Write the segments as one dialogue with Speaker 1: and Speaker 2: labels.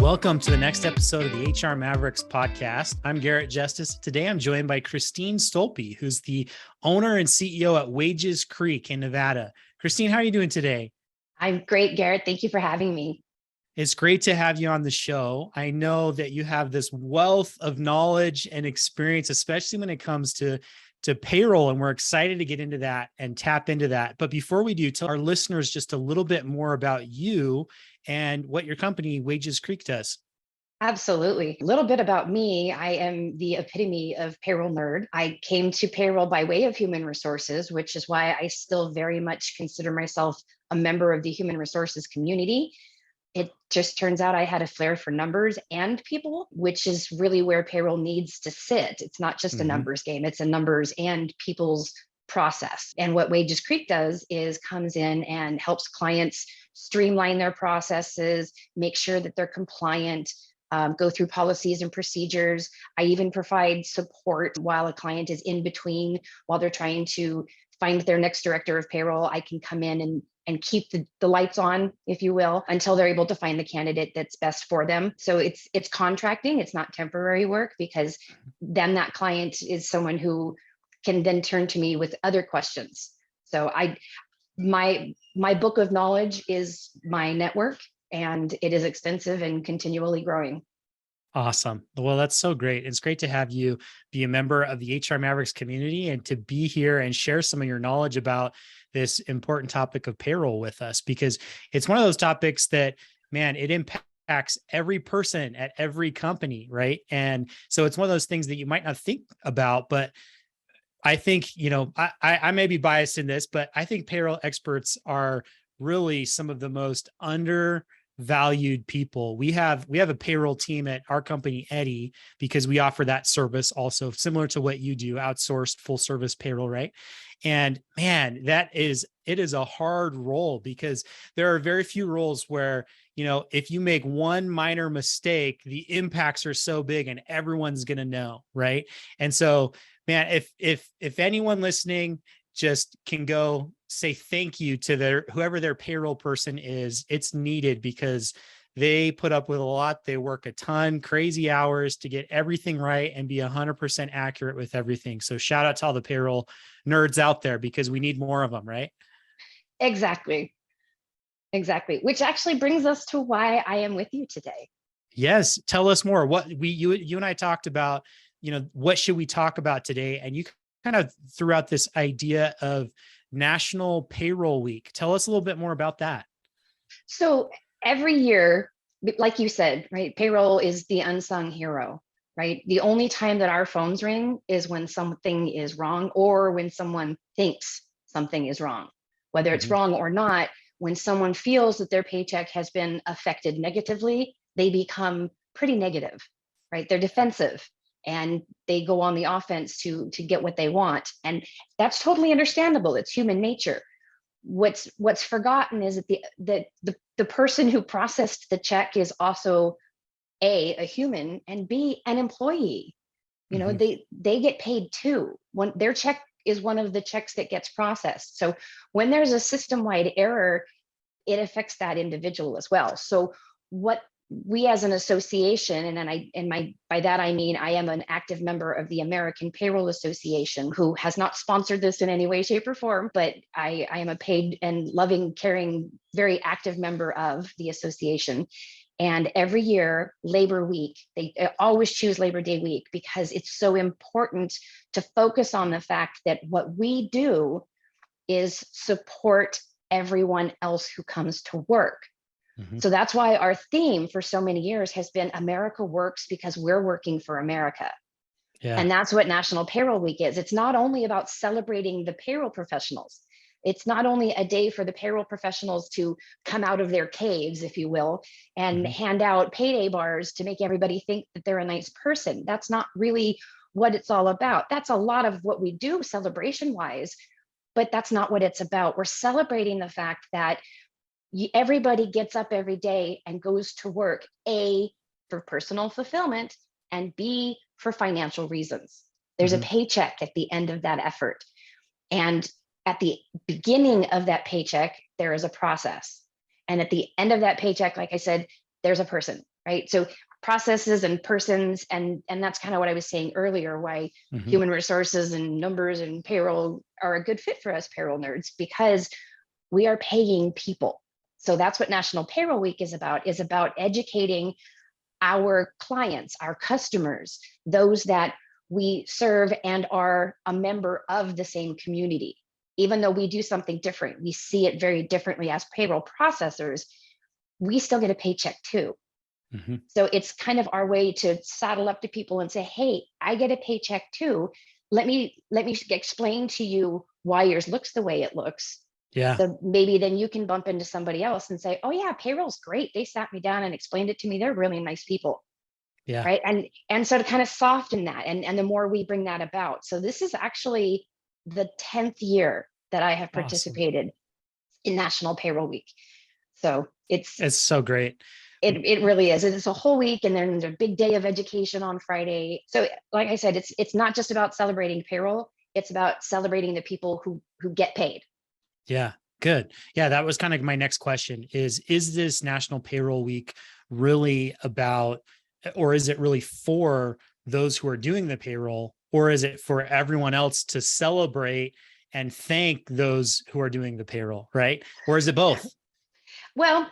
Speaker 1: Welcome to the next episode of the HR Mavericks podcast. I'm Garrett Justice. Today, I'm joined by Christine Stolpe, who's the owner and CEO at Wages Creek in Nevada. Christine, how are you doing today?
Speaker 2: I'm great, Garrett. Thank you for having me.
Speaker 1: It's great to have you on the show. I know that you have this wealth of knowledge and experience, especially when it comes to payroll, and we're excited to get into that and tap into that. But before we do, tell our listeners just a little bit more about you and what your company, Wages Creek, does.
Speaker 2: Absolutely. A little bit about me. I am the epitome of payroll nerd. I came to payroll by way of human resources, which is why I still very much consider myself a member of the human resources community. It just turns out I had a flair for numbers and people, which is really where payroll needs to sit. It's not just a numbers game, it's a numbers and people's process. And what Wages Creek does is comes in and helps clients streamline their processes, make sure that they're compliant, go through policies and procedures. I even provide support while a client is in between, while they're trying to find their next director of payroll. I can come in and keep the lights on, if you will, until they're able to find the candidate that's best for them. So it's contracting, it's not temporary work, because then that client is someone who can then turn to me with other questions. So my book of knowledge is my network, and it is extensive and continually growing.
Speaker 1: Awesome. Well, that's so great. It's great to have you be a member of the HR Mavericks community and to be here and share some of your knowledge about this important topic of payroll with us, because it's one of those topics that, man, it impacts every person at every company, right? And so it's one of those things that you might not think about, but I think, I may be biased in this, but I think payroll experts are really some of the most undervalued people. We have a payroll team at our company, Eddie, because we offer that service also, similar to what you do, outsourced full service payroll, right? And man, it is a hard role, because there are very few roles where, if you make one minor mistake, the impacts are so big and everyone's going to know, right? And so, man, if anyone listening just can go say thank you to whoever their payroll person is, it's needed, because they put up with a lot. They work a ton, crazy hours to get everything right and be 100% accurate with everything. So shout out to all the payroll nerds out there, because we need more of them, right?
Speaker 2: Exactly. Which actually brings us to why I am with you today.
Speaker 1: Yes. Tell us more. You and I talked about, what should we talk about today? And you kind of threw out this idea of National Payroll Week. Tell us a little bit more about that.
Speaker 2: So every year, like you said, right, payroll is the unsung hero, right? The only time that our phones ring is when something is wrong, or when someone thinks something is wrong. Whether it's wrong or not, when someone feels that their paycheck has been affected negatively, they become pretty negative, right? They're defensive, and they go on the offense to get what they want. And that's totally understandable. It's human nature. What's forgotten is that the person who processed the check is also a human, and B, an employee. They get paid too. When their check is one of the checks that gets processed. So when there's a system-wide error, it affects that individual as well. So what we as an association, by that I mean I am an active member of the American Payroll Association, who has not sponsored this in any way, shape, or form, but I am a paid and loving, caring, very active member of the association. And every year, Labor Week, they always choose Labor Day week, because it's so important to focus on the fact that what we do is support everyone else who comes to work. So that's why our theme for so many years has been America Works because we're working for America. Yeah. And that's what National Payroll Week is. It's not only about celebrating the payroll professionals. It's not only a day for the payroll professionals to come out of their caves, if you will, and hand out payday bars to make everybody think that they're a nice person. That's not really what it's all about. That's a lot of what we do celebration-wise, but that's not what it's about. We're celebrating the fact that everybody gets up every day and goes to work, A, for personal fulfillment, and B, for financial reasons. There's a paycheck at the end of that effort. And at the beginning of that paycheck, there is a process. And at the end of that paycheck, like I said, there's a person, right? So processes and persons, and that's kind of what I was saying earlier, why
Speaker 1: Hmm.
Speaker 2: human resources and numbers and payroll are a good fit for us payroll nerds, because we are paying people. So that's what National Payroll Week is about educating our clients, our customers, those that we serve and are a member of the same community. Even though we do something different, we see it very differently as payroll processors, we still get a paycheck too.
Speaker 1: Hmm.
Speaker 2: So it's kind of our way to saddle up to people and say, hey, I get a paycheck too. Let me explain to you why yours looks the way it looks.
Speaker 1: Yeah.
Speaker 2: So maybe then you can bump into somebody else and say, oh yeah, payroll's great. They sat me down and explained it to me. They're really nice people.
Speaker 1: Yeah.
Speaker 2: Right. And so to kind of soften that, and the more we bring that about. So this is actually the 10th year that I have
Speaker 1: Awesome.
Speaker 2: participated in National Payroll Week. So
Speaker 1: It's so great.
Speaker 2: it really is. It's a whole week, and then there's a big day of education on Friday. So like I said, it's not just about celebrating payroll, it's about celebrating the people who get paid.
Speaker 1: Yeah, good. Yeah, that was kind of my next question is this National Payroll Week really about, or is it really for those who are doing the payroll, or is it for everyone else to celebrate and thank those who are doing the payroll, right? Or is it both?
Speaker 2: Well,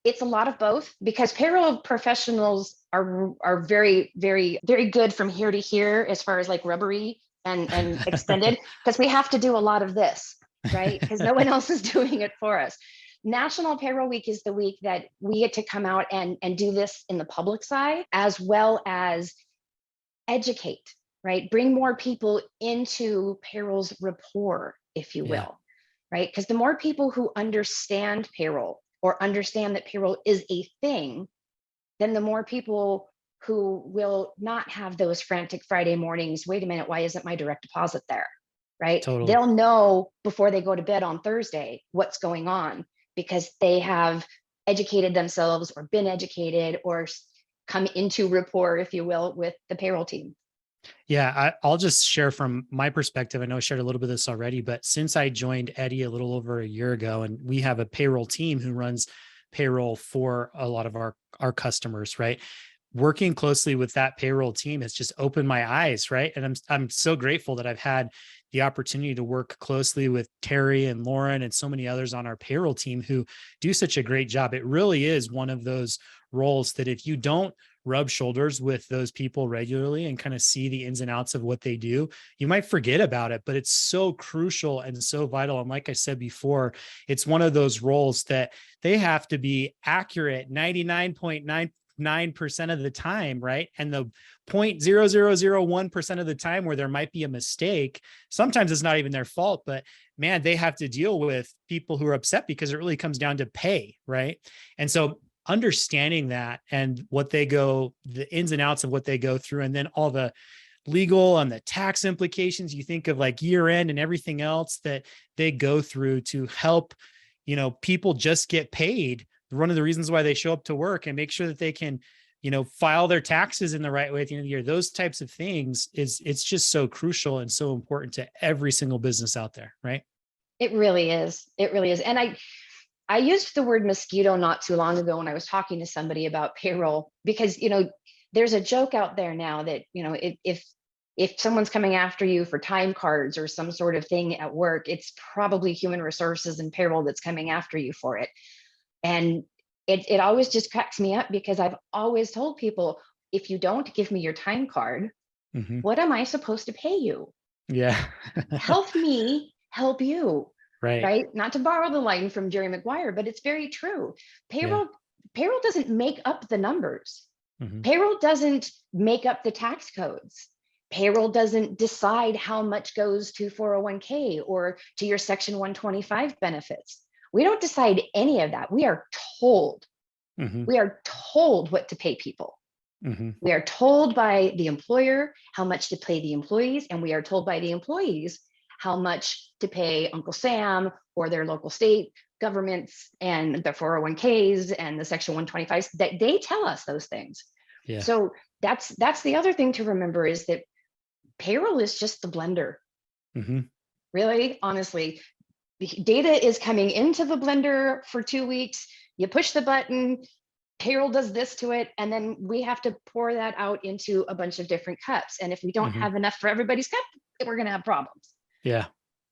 Speaker 2: it's a lot of both, because payroll professionals are very, very, very good from here to here as far as like rubbery and extended, because we have to do a lot of this, right? Because no one else is doing it for us. National Payroll Week is the week that we get to come out and do this in the public side, as well as educate, right? Bring more people into payroll's rapport, if you
Speaker 1: Yeah,
Speaker 2: will, right? Because the more people who understand payroll or understand that payroll is a thing, then the more people who will not have those frantic Friday mornings. Wait a minute, why isn't my direct deposit there? Right?
Speaker 1: totally.
Speaker 2: They'll know before they go to bed on Thursday what's going on, because they have educated themselves or been educated or come into rapport, if you will, with the payroll team.
Speaker 1: Yeah, I'll just share from my perspective. I know I shared a little bit of this already, but since I joined Eddie a little over a year ago, and we have a payroll team who runs payroll for a lot of our customers, right? Working closely with that payroll team has just opened my eyes, right? And I'm so grateful that I've had the opportunity to work closely with Terry and Lauren and so many others on our payroll team who do such a great job. It really is one of those roles that if you don't rub shoulders with those people regularly and kind of see the ins and outs of what they do, you might forget about it, but it's so crucial and so vital. And like I said before, it's one of those roles that they have to be accurate 99.99% of the time, right? And the 0.0001% of the time where there might be a mistake, sometimes it's not even their fault, but man, they have to deal with people who are upset because it really comes down to pay, right? And so understanding that and what they go, the ins and outs of what they go through, and then all the legal and the tax implications, you think of like year end and everything else that they go through to help, people just get paid. One of the reasons why they show up to work and make sure that they can, file their taxes in the right way at the end of the year, those types of things it's just so crucial and so important to every single business out there, right?
Speaker 2: It really is. It really is. And I used the word mosquito not too long ago when I was talking to somebody about payroll, because there's a joke out there now that if someone's coming after you for time cards or some sort of thing at work, it's probably human resources and payroll that's coming after you for it. And it always just cracks me up, because I've always told people, if you don't give me your time card,
Speaker 1: Mm-hmm.
Speaker 2: what am I supposed to pay you?
Speaker 1: Yeah.
Speaker 2: Help me help you.
Speaker 1: Right.
Speaker 2: Right? Not to borrow the line from Jerry Maguire, but it's very true.
Speaker 1: Yeah.
Speaker 2: Payroll doesn't make up the numbers.
Speaker 1: Mm-hmm.
Speaker 2: Payroll doesn't make up the tax codes. Payroll doesn't decide how much goes to 401k or to your Section 125 benefits. We don't decide any of that. We are told.
Speaker 1: Mm-hmm.
Speaker 2: We are told what to pay people.
Speaker 1: Mm-hmm.
Speaker 2: We are told by the employer how much to pay the employees, and we are told by the employees how much to pay Uncle Sam or their local state governments and the 401ks and the Section 125s. That they tell us those things.
Speaker 1: Yeah.
Speaker 2: So that's the other thing to remember, is that payroll is just the blender.
Speaker 1: Mm-hmm.
Speaker 2: Really, honestly, the data is coming into the blender for 2 weeks. You push the button, payroll does this to it, and then we have to pour that out into a bunch of different cups. And if we don't
Speaker 1: Hmm.
Speaker 2: have enough for everybody's cup, we're going to have problems.
Speaker 1: Yeah.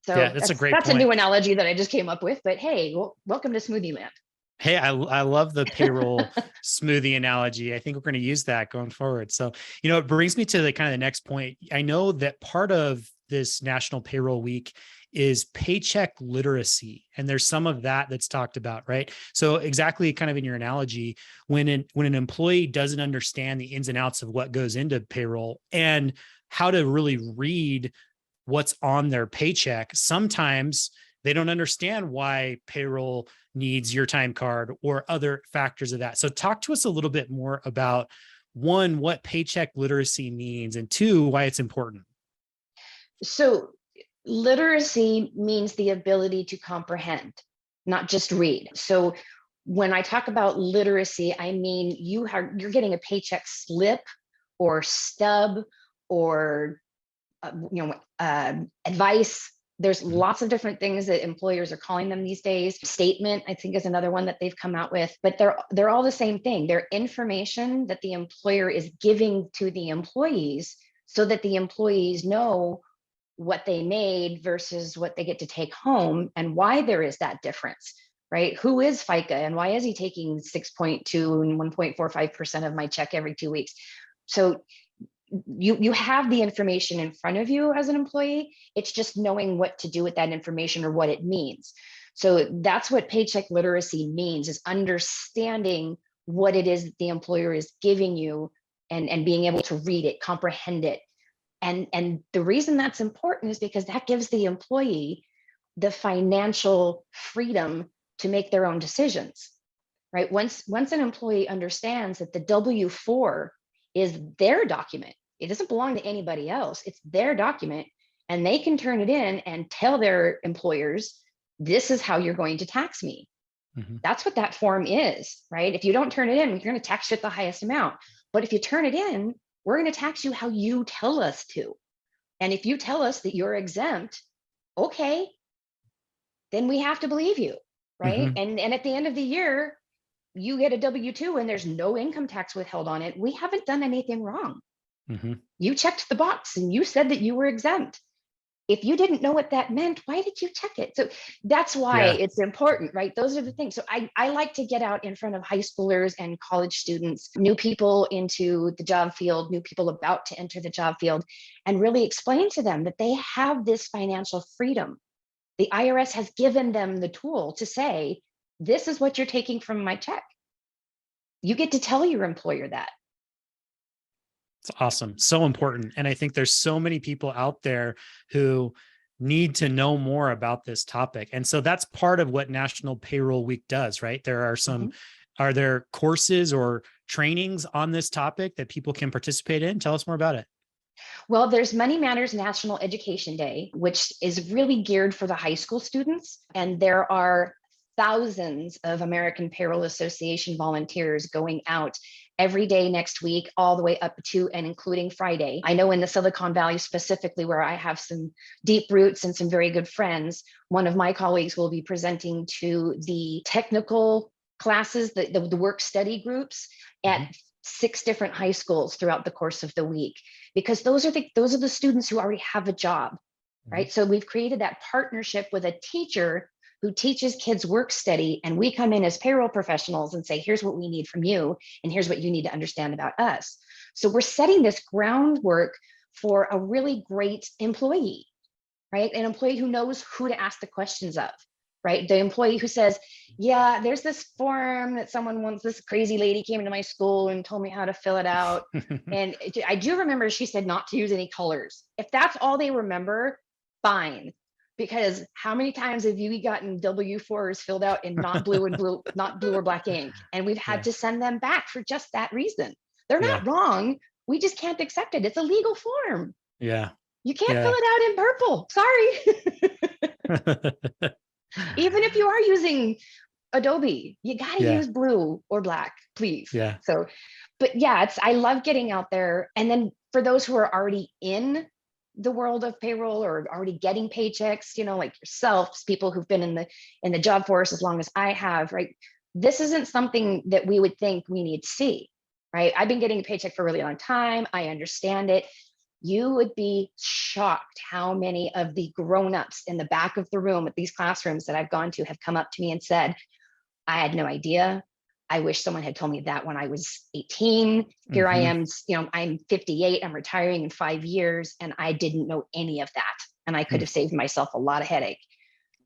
Speaker 1: Yeah.
Speaker 2: So
Speaker 1: That's a
Speaker 2: that's
Speaker 1: great
Speaker 2: that's a new
Speaker 1: point.
Speaker 2: analogy that I just came up with. But hey, welcome to Smoothie Land.
Speaker 1: Hey, I love the payroll smoothie analogy. I think we're going to use that going forward. So, it brings me to the kind of the next point. I know that part of this National Payroll Week is paycheck literacy, and there's some of that that's talked about, right? So, exactly, kind of in your analogy, when an employee doesn't understand the ins and outs of what goes into payroll and how to really read what's on their paycheck, sometimes they don't understand why payroll needs your time card or other factors of that. So talk to us a little bit more about, one, what paycheck literacy means, and two, why it's important.
Speaker 2: So literacy means the ability to comprehend, not just read. So when I talk about literacy, I mean you're getting a paycheck slip or stub or advice. There's
Speaker 1: Mhm.
Speaker 2: lots of different things that employers are calling them these days. Statement, I think, is another one that they've come out with, but they're all the same thing. They're information that the employer is giving to the employees so that the employees know what they made versus what they get to take home and why there is that difference, right? Who is FICA and why is he taking 6.2 and 1.45% of my check every 2 weeks? So you have the information in front of you as an employee. It's just knowing what to do with that information or what it means. So that's what paycheck literacy means, is understanding what it is that the employer is giving you and being able to read it, comprehend it. And the reason that's important is because that gives the employee the financial freedom to make their own decisions, right? Once an employee understands that the W-4 is their document, it doesn't belong to anybody else, it's their document, and they can turn it in and tell their employers, this is how you're going to tax me.
Speaker 1: Mhm.
Speaker 2: That's what that form is, right? If you don't turn it in, you're going to tax you at the highest amount. But if you turn it in, we're going to tax you how you tell us to. And if you tell us that you're exempt, okay, then we have to believe you, right?
Speaker 1: Mhm.
Speaker 2: And at the end of the year, you get a W-2 and there's no income tax withheld on it. We haven't done anything wrong.
Speaker 1: Mhm.
Speaker 2: You checked the box and you said that you were exempt. If you didn't know what that meant, why did you check it? So that's why
Speaker 1: Yeah.
Speaker 2: it's important, right? Those are the things. So I like to get out in front of high schoolers and college students, new people into the job field, new people about to enter the job field, and really explain to them that they have this financial freedom. The IRS has given them the tool to say, this is what you're taking from my check. You get to tell your employer that.
Speaker 1: It's awesome. So important. And I think there's so many people out there who need to know more about this topic. And so that's part of what National Payroll Week does, right?
Speaker 2: Mhm.
Speaker 1: Are there courses or trainings on this topic that people can participate in? Tell us more about it.
Speaker 2: Well, there's Money Matters National Education Day, which is really geared for the high school students. And there are thousands of American Payroll Association volunteers going out every day next week, all the way up to and including Friday. I know in the Silicon Valley specifically, where I have some deep roots and some very good friends, one of my colleagues will be presenting to the technical classes, the work study groups at
Speaker 1: Mhm.
Speaker 2: 6 different high schools throughout the course of the week, because those are the students who already have a job,
Speaker 1: Mhm.
Speaker 2: right? So we've created that partnership with a teacher who teaches kids work study, and we come in as payroll professionals and say, here's what we need from you, and here's what you need to understand about us. So we're setting this groundwork for a really great employee, right? An employee who knows who to ask the questions of, right? The employee who says, yeah, there's this form that someone wants, this crazy lady came into my school and told me how to fill it out. And I do remember she said not to use any colors. If that's all they remember, fine. Because how many times have you gotten W-4s filled out in not blue or black ink? And we've had
Speaker 1: Yeah.
Speaker 2: to send them back for just that reason. They're
Speaker 1: Yeah.
Speaker 2: not wrong. We just can't accept it. It's a legal form.
Speaker 1: Yeah.
Speaker 2: You can't fill
Speaker 1: Yeah.
Speaker 2: it out in purple. Sorry. Even if you are using Adobe, you got to
Speaker 1: Yeah.
Speaker 2: use blue or black, please.
Speaker 1: Yeah.
Speaker 2: So, but yeah, I love getting out there. And then for those who are already in the world of payroll or already getting paychecks, like yourself, people who've been in the job force as long as I have, right? this isn't something that we would think we need to see, right? I've been getting a paycheck for a really long time. I understand it. You would be shocked how many of the grown-ups in the back of the room at these classrooms that I've gone to have come up to me and said, I had no idea. I wish someone had told me that when I was 18. Here I
Speaker 1: Hmm.
Speaker 2: am, I'm 58, I'm retiring in 5 years, and I didn't know any of that. And I could have saved myself a lot of headache.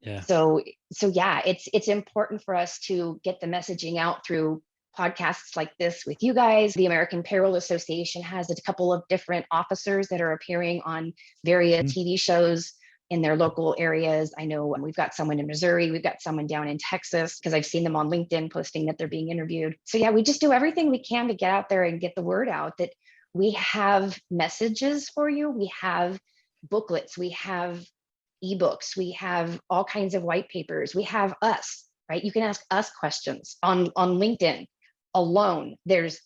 Speaker 1: Yeah.
Speaker 2: So yeah, it's important for us to get the messaging out through podcasts like this with you guys. The American Payroll Association has a couple of different officers that are appearing on various
Speaker 1: Mhm.
Speaker 2: TV shows in their local areas. I know we've got someone in Missouri, we've got someone down in Texas, because I've seen them on LinkedIn posting that they're being interviewed. So yeah, we just do everything we can to get out there and get the word out that we have messages for you. We have booklets, we have ebooks, we have all kinds of white papers, we have us, right? You can ask us questions on LinkedIn alone. There's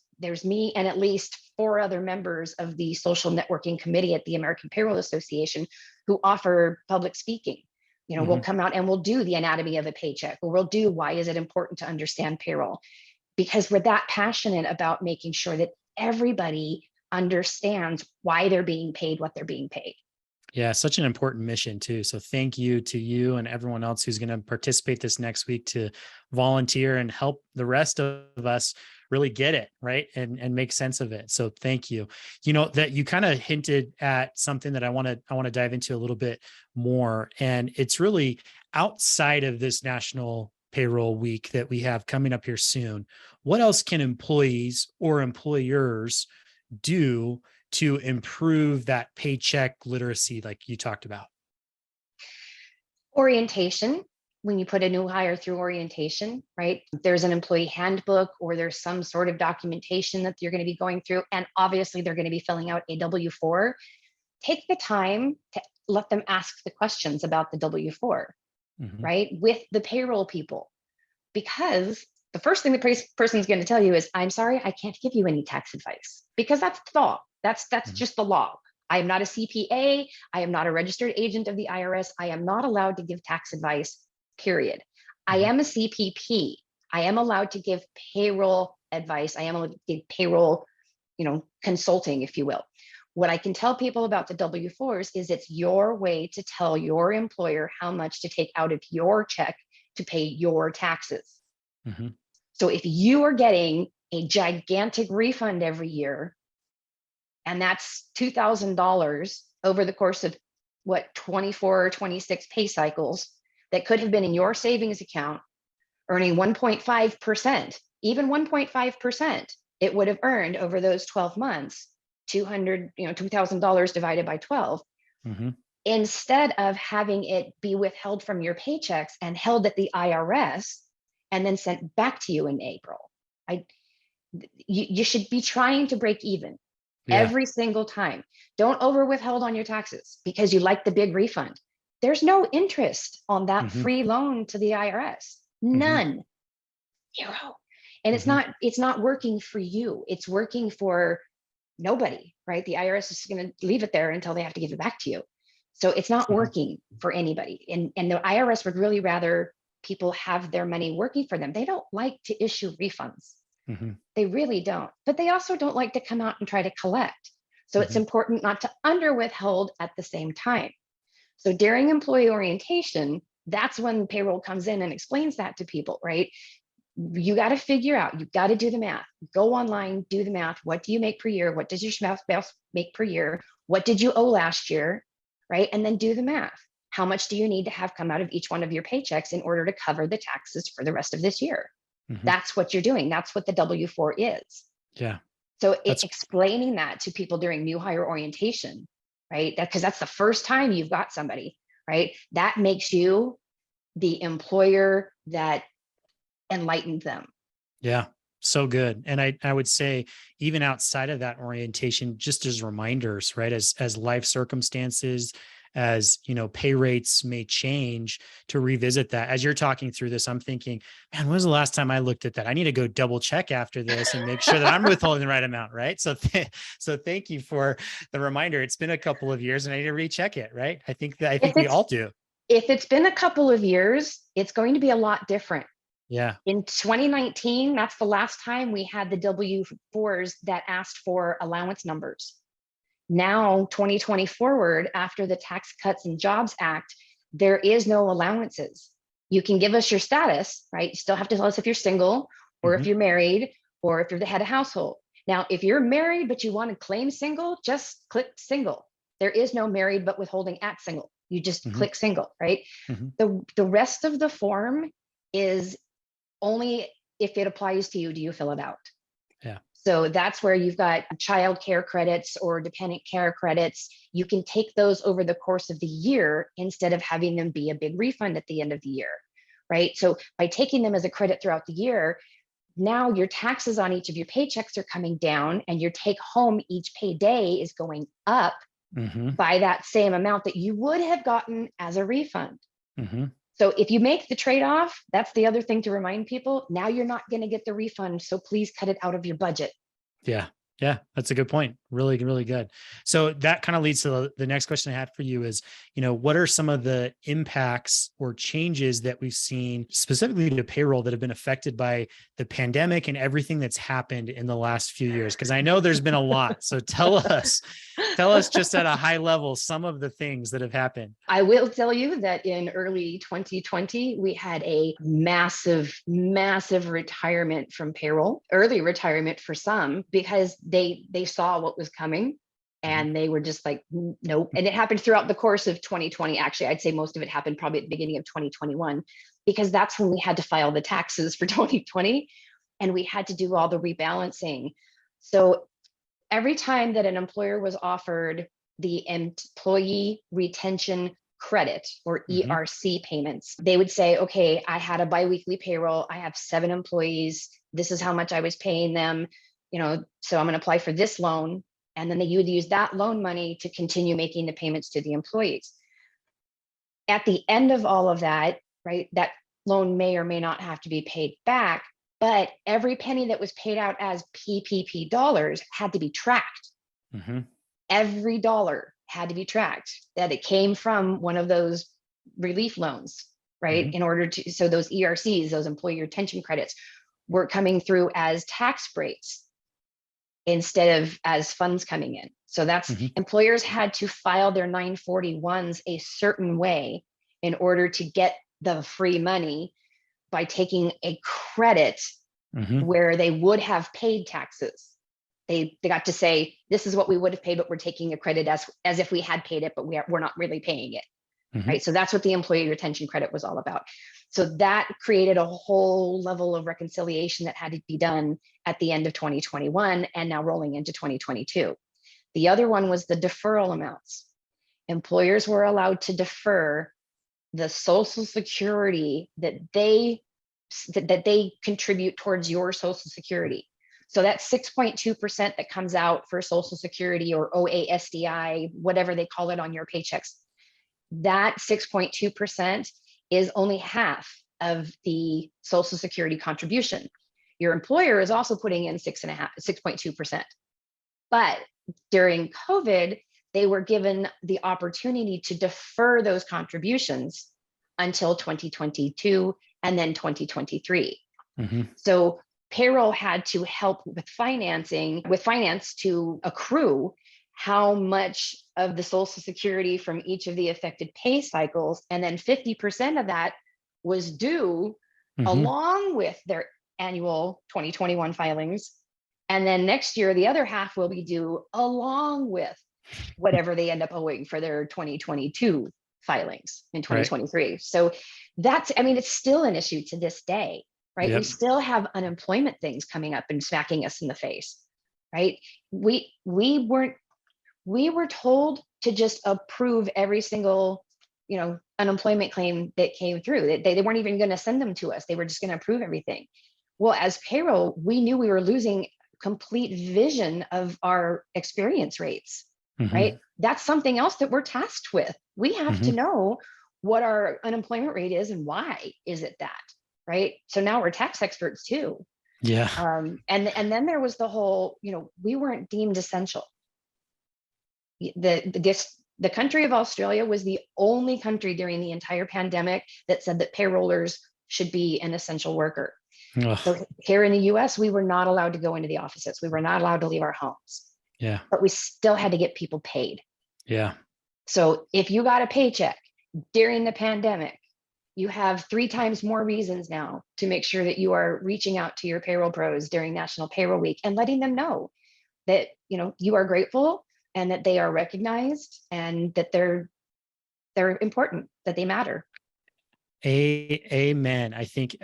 Speaker 2: me and at least 4 other members of the social networking committee at the American Payroll Association who offer public speaking. We'll
Speaker 1: Hmm.
Speaker 2: come out and we'll do the anatomy of a paycheck, or we'll do why is it important to understand payroll, because we're that passionate about making sure that everybody understands why they're being paid what they're being paid.
Speaker 1: Yeah, such an important mission too. So thank you to you and everyone else who's going to participate this next week to volunteer and help the rest of us really get it, right? And make sense of it. So thank you. That you kind of hinted at something that I want to dive into a little bit more, and it's really outside of this National Payroll Week that we have coming up here soon. What else can employees or employers do to improve that paycheck literacy like you talked about?
Speaker 2: Orientation, when you put a new hire through orientation, right? There's an employee handbook or there's some sort of documentation that you're going to be going through. And obviously, they're going to be filling out a W-4. Take the time to let them ask the questions about the W-4,
Speaker 1: Hmm.
Speaker 2: right? With the payroll people. Because the first thing the person's going to tell you is, I'm sorry, I can't give you any tax advice, because that's the law. That's
Speaker 1: Hmm.
Speaker 2: just the law. I am not a CPA. I am not a registered agent of the IRS. I am not allowed to give tax advice, period. I
Speaker 1: Hmm.
Speaker 2: am a CPP. I am allowed to give payroll advice. I am allowed to give payroll, consulting, if you will. What I can tell people about the W-4s is it's your way to tell your employer how much to take out of your check to pay your taxes.
Speaker 1: Hmm.
Speaker 2: So if you are getting a gigantic refund every year, and that's $2,000 over the course of 24 or 26 pay cycles, that could have been in your savings account earning 1.5%, even 1.5%, it would have earned over those 12 months, $2,000 divided by 12.
Speaker 1: Hmm.
Speaker 2: Instead of having it be withheld from your paychecks and held at the IRS and then sent back to you in April. You should be trying to break even
Speaker 1: Yeah.
Speaker 2: every single time. Don't over withhold on your taxes because you like the big refund. There's no interest on that
Speaker 1: Hmm.
Speaker 2: free loan to the IRS.
Speaker 1: Hmm.
Speaker 2: None. Zero. And it's
Speaker 1: Hmm.
Speaker 2: not working for you. It's working for nobody, right? The IRS is going to leave it there until they have to give it back to you. So it's not
Speaker 1: Hmm.
Speaker 2: working for anybody. And the IRS would really rather people have their money working for them. They don't like to issue refunds.
Speaker 1: Hmm.
Speaker 2: They really don't. But they also don't like to come out and try to collect. So it's
Speaker 1: Hmm.
Speaker 2: important not to under withhold at the same time. So during employee orientation, that's when payroll comes in and explains that to people, right? You got to figure out, you got to do the math. Go online, do the math. What do you make per year? What does your spouse make per year? What did you owe last year? Right? And then do the math. How much do you need to have come out of each one of your paychecks in order to cover the taxes for the rest of this year?
Speaker 1: Hmm.
Speaker 2: That's what you're doing. That's what the W-4 is.
Speaker 1: Yeah.
Speaker 2: So
Speaker 1: That's
Speaker 2: explaining that to people during new hire orientation, right? Because that's the first time you've got somebody, right? That makes you the employer that enlightened them.
Speaker 1: Yeah, so good. And I would say even outside of that orientation, just as reminders, right? As life circumstances, as pay rates may change, to revisit that. As you're talking through this, I'm thinking, man, when was the last time I looked at that? I need to go double check after this and make sure that I'm withholding the right amount, right? So thank you for the reminder. It's been a couple of years and I need to recheck it, right? I
Speaker 2: If
Speaker 1: think we
Speaker 2: it's
Speaker 1: all do.
Speaker 2: if it's been a couple of years, it's going to be a lot different.
Speaker 1: Yeah.
Speaker 2: In 2019, that's the last time we had the W-4s that asked for allowance numbers. Now, 2020 forward, after the Tax Cuts and Jobs Act, there is no allowances. You can give us your status, right? You still have to tell us if you're single or if
Speaker 1: Hmm.
Speaker 2: you're married or if you're the head of household. Now, if you're married but you want to claim single, just click single. There is no married but withholding at single. You just
Speaker 1: Hmm.
Speaker 2: click single, right?
Speaker 1: Hmm.
Speaker 2: The rest of the form is only if it applies to you, do you fill it out?
Speaker 1: Yeah.
Speaker 2: So that's where you've got child care credits or dependent care credits. You can take those over the course of the year instead of having them be a big refund at the end of the year, right? So by taking them as a credit throughout the year, now your taxes on each of your paychecks are coming down and your take home each payday is going up
Speaker 1: Hmm.
Speaker 2: by that same amount that you would have gotten as a refund.
Speaker 1: Hmm.
Speaker 2: So if you make the trade-off, that's the other thing to remind people. Now you're not going to get the refund. So please cut it out of your budget.
Speaker 1: Yeah. Yeah. That's a good point. Really, really good. So that kind of leads to the next question I had for you is, what are some of the impacts or changes that we've seen specifically to payroll that have been affected by the pandemic and everything that's happened in the last few years? Because I know there's been a lot. So tell us just at a high level, some of the things that have happened.
Speaker 2: I will tell you that in early 2020, we had a massive, massive retirement from payroll, early retirement for some, because they saw what was coming
Speaker 1: Mhm.
Speaker 2: and they were just like, nope. And it happened throughout the course of 2020. Actually, I'd say most of it happened probably at the beginning of 2021, because that's when we had to file the taxes for 2020 and we had to do all the rebalancing. So every time that an employer was offered the employee retention credit or
Speaker 1: Mhm.
Speaker 2: ERC payments, they would say, okay, I had a biweekly payroll. I have 7 employees. This is how much I was paying them, so I'm going to apply for this loan. And then you would use that loan money to continue making the payments to the employees. At the end of all of that, right, that loan may or may not have to be paid back, but every penny that was paid out as PPP dollars had to be tracked.
Speaker 1: Mhm.
Speaker 2: Every dollar had to be tracked that it came from one of those relief loans, right?
Speaker 1: Mhm.
Speaker 2: In order to, so those ERCs, those employee retention credits, were coming through as tax breaks instead of as funds coming in. So that's
Speaker 1: Mhm.
Speaker 2: employers had to file their 941s a certain way in order to get the free money by taking a credit
Speaker 1: Mhm.
Speaker 2: where they would have paid taxes. They got to say, this is what we would have paid, but we're taking a credit as if we had paid it, but we're not really paying it,
Speaker 1: Mhm.
Speaker 2: right? So that's what the employee retention credit was all about. So that created a whole level of reconciliation that had to be done at the end of 2021 and now rolling into 2022. The other one was the deferral amounts. Employers were allowed to defer the Social Security that they contribute towards your Social Security. So that 6.2% that comes out for Social Security or OASDI, whatever they call it on your paychecks, that 6.2% is only half of the Social Security contribution. Your employer is also putting in 6.2%. But during COVID, they were given the opportunity to defer those contributions until 2022 and then 2023.
Speaker 1: Mhm.
Speaker 2: So payroll had to help with finance to accrue how much of the Social Security from each of the affected pay cycles. And then 50% of that was due
Speaker 1: Mhm.
Speaker 2: along with their annual 2021 filings. And then next year, the other half will be due along with whatever they end up owing for their 2022 filings in
Speaker 1: Right.
Speaker 2: 2023. So it's still an issue to this day, right? We
Speaker 1: Yep.
Speaker 2: still have unemployment things coming up and smacking us in the face, right? We were told to just approve every single, unemployment claim that came through. They weren't even going to send them to us. They were just going to approve everything. Well, as payroll, we knew we were losing complete vision of our experience rates, right?
Speaker 1: Mhm.
Speaker 2: That's something else that we're tasked with. We have to
Speaker 1: Mhm.
Speaker 2: know what our unemployment rate is and why is it that, right? So now we're tax experts too.
Speaker 1: Yeah.
Speaker 2: And then there was the whole, we weren't deemed essential. The country of Australia was the only country during the entire pandemic that said that payrollers should be an essential worker.
Speaker 1: Ugh.
Speaker 2: So here in the US, we were not allowed to go into the offices. We were not allowed to leave our homes,
Speaker 1: Yeah.
Speaker 2: but we still had to get people paid.
Speaker 1: Yeah.
Speaker 2: So if you got a paycheck during the pandemic, you have 3 times more reasons now to make sure that you are reaching out to your payroll pros during National Payroll Week and letting them know that, you know, you are grateful and that they are recognized and that they're important, that they matter.
Speaker 1: Amen. I think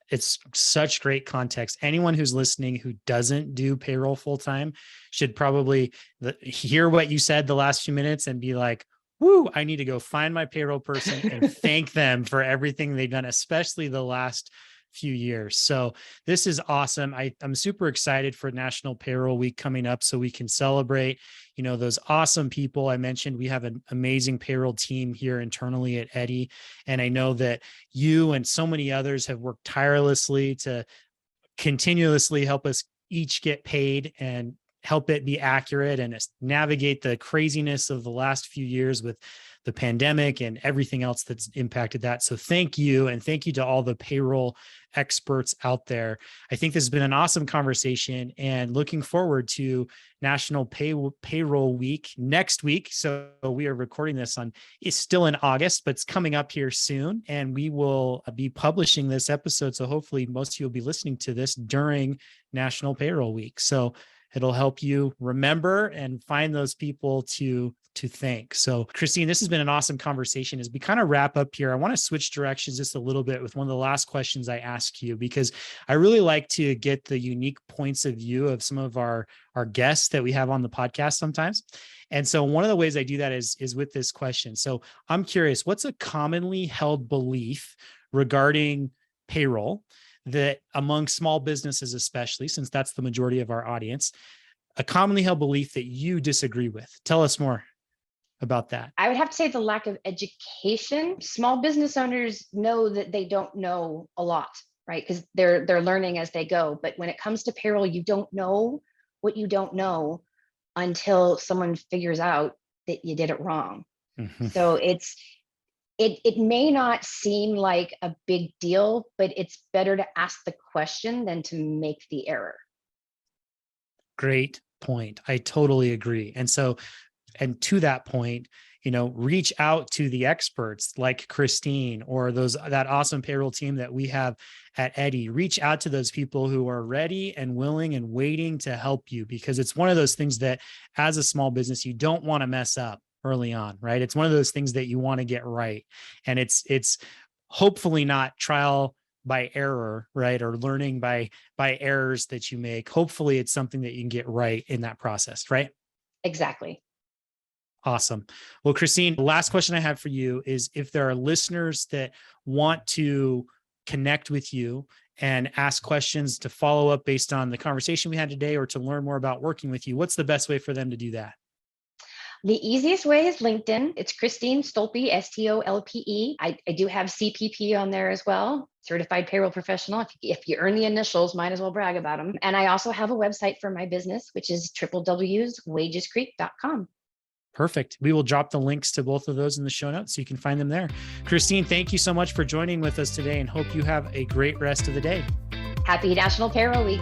Speaker 1: it's such great context. Anyone who's listening who doesn't do payroll full time should probably hear what you said the last few minutes and be like, woo, I need to go find my payroll person and thank them for everything they've done, especially the last few years. So this is awesome. I'm super excited for National Payroll Week coming up so we can celebrate, you know, those awesome people I mentioned. We have an amazing payroll team here internally at Eddy. And I know that you and so many others have worked tirelessly to continuously help us each get paid and help it be accurate and navigate the craziness of the last few years with the pandemic and everything else that's impacted that. So thank you. And thank you to all the payroll experts out there. I think this has been an awesome conversation and looking forward to National Payroll Week next week. So we are recording this it's still in August, but it's coming up here soon. And we will be publishing this episode. So hopefully most of you will be listening to this during National Payroll Week. So it'll help you remember and find those people to thank. So Christine, this has been an awesome conversation. As we kind of wrap up here, I want to switch directions just a little bit with one of the last questions I ask you, because I really like to get the unique points of view of some of our guests that we have on the podcast sometimes. And so one of the ways I do that is with this question. So I'm curious, what's a commonly held belief regarding payroll that among small businesses, especially since that's the majority of our audience, a commonly held belief that you disagree with? Tell us more about that.
Speaker 2: I would have to say the lack of education. Small business owners know that they don't know a lot, right? Because they're learning as they go. But when it comes to payroll, you don't know what you don't know until someone figures out that you did it wrong.
Speaker 1: Mm-hmm.
Speaker 2: So it may not seem like a big deal, but it's better to ask the question than to make the error.
Speaker 1: Great point. I totally agree. And to that point, you know, reach out to the experts like Christine or that awesome payroll team that we have at Eddy. Reach out to those people who are ready and willing and waiting to help you, because it's one of those things that as a small business, you don't want to mess up early on, right? It's one of those things that you want to get right. And it's hopefully not trial by error, right? Or learning by errors that you make. Hopefully it's something that you can get right in that process, right?
Speaker 2: Exactly.
Speaker 1: Awesome. Well, Christine, the last question I have for you is if there are listeners that want to connect with you and ask questions to follow up based on the conversation we had today or to learn more about working with you, what's the best way for them to do that?
Speaker 2: The easiest way is LinkedIn. It's Christine Stolpe, Stolpe. I do have CPP on there as well, Certified Payroll Professional. If you earn the initials, might as well brag about them. And I also have a website for my business, which is www.wagescreek.com.
Speaker 1: Perfect. We will drop the links to both of those in the show notes so you can find them there. Christine, thank you so much for joining with us today and hope you have a great rest of the day.
Speaker 2: Happy National Payroll Week.